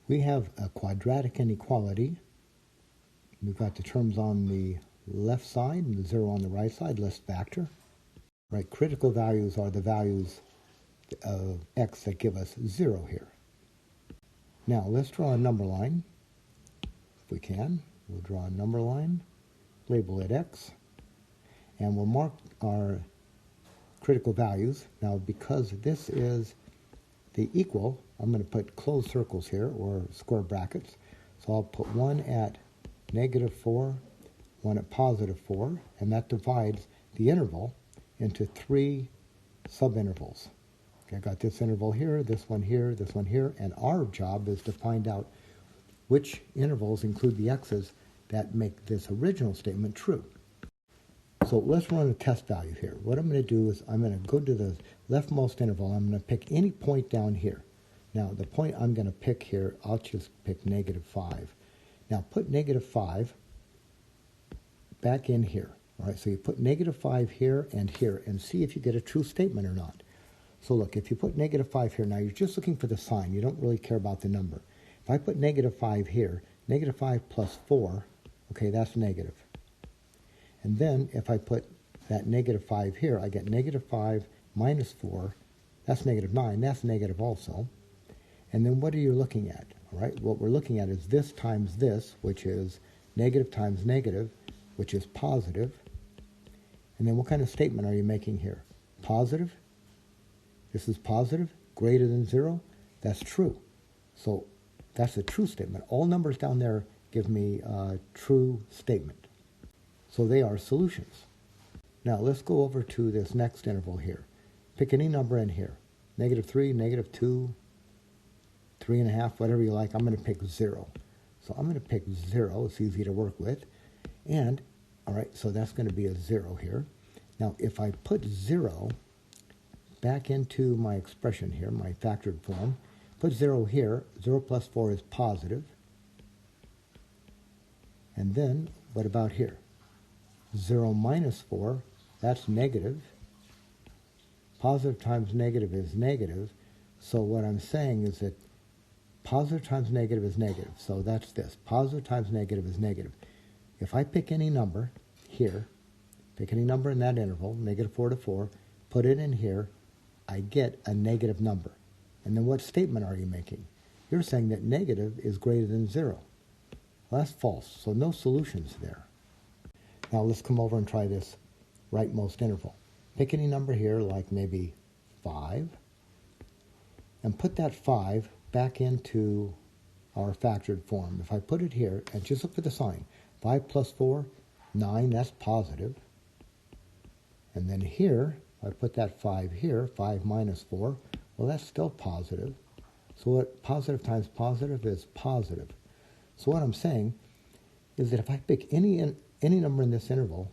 We have a quadratic inequality. We've got the terms on the left side and the 0 on the right side, list factor. Right, critical values are the values of x that give us 0 here. Now let's draw a number line. If we can, we'll draw a number line, label it x, and we'll mark our critical values. Now because this is the equal, I'm going to put closed circles here, or square brackets. So I'll put one at -4, one at +4, and that divides the interval into 3 subintervals. Okay, I got this interval here, this one here, this one here, and our job is to find out which intervals include the x's that make this original statement true. So let's run a test value here. What I'm going to do is I'm going to go to the leftmost interval. I'm going to pick any point down here. Now the point I'm going to pick here, I'll just pick -5. Now put -5 back in here. All right, so you put -5 here, and see if you get a true statement or not. So look, if you put -5 here, now you're just looking for the sign. You don't really care about the number. If I put -5 here, -5 plus 4, okay, that's negative. And then if I put that -5 here, I get -5 minus 4, that's -9, that's negative also. And then what are you looking at? All right, what we're looking at is this times this, which is negative times negative, which is positive. And then what kind of statement are you making here? Positive? This is positive, greater than 0, that's true. So that's a true statement. All numbers down there give me a true statement. So they are solutions. Now let's go over to this next interval here. Pick any number in here. -3, -2, 3.5, whatever you like. I'm going to pick 0. So I'm going to pick 0. It's easy to work with. And, all right, so that's going to be a 0 here. Now if I put 0 back into my expression here, my factored form, put 0 here, 0 plus 4 is positive. And then what about here? 0 minus 4, that's negative. Positive times negative is negative. So what I'm saying is that positive times negative is negative. So that's this. Positive times negative is negative. If I pick any number here, pick any number in that interval, -4 to 4, put it in here, I get a negative number. And then what statement are you making? You're saying that negative is greater than 0. Well, that's false. So no solutions there. Now let's come over and try this rightmost interval. Pick any number here, like maybe 5, and put that 5 back into our factored form. If I put it here, and just look for the sign, 5 plus 4, 9, that's positive. And then here, I put that 5 here, 5 minus 4, well, that's still positive. So what positive times positive is positive. So what I'm saying is that if I pick any number in this interval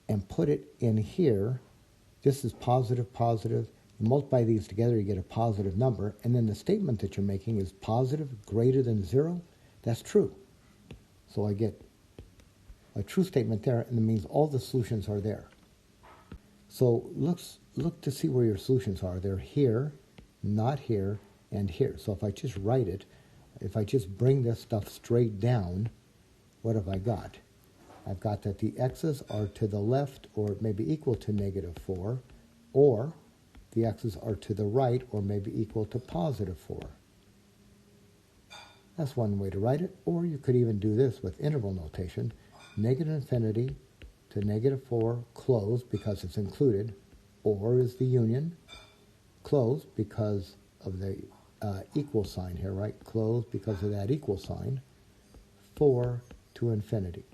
and put it in here, this is positive, positive. You multiply these together, you get a positive number. And then the statement that you're making is positive greater than 0. That's true. So I get a true statement there, and it means all the solutions are there. So look to see where your solutions are. They're here, not here, and here. So if I just write it, if I just bring this stuff straight down, what have I got? I've got that the x's are to the left, or maybe equal to -4, or the x's are to the right, or maybe equal to +4. That's one way to write it. Or you could even do this with interval notation. -∞ to -4, closed because it's included, or is the union, closed because of the equal sign here, right? Closed because of that equal sign, 4 to infinity.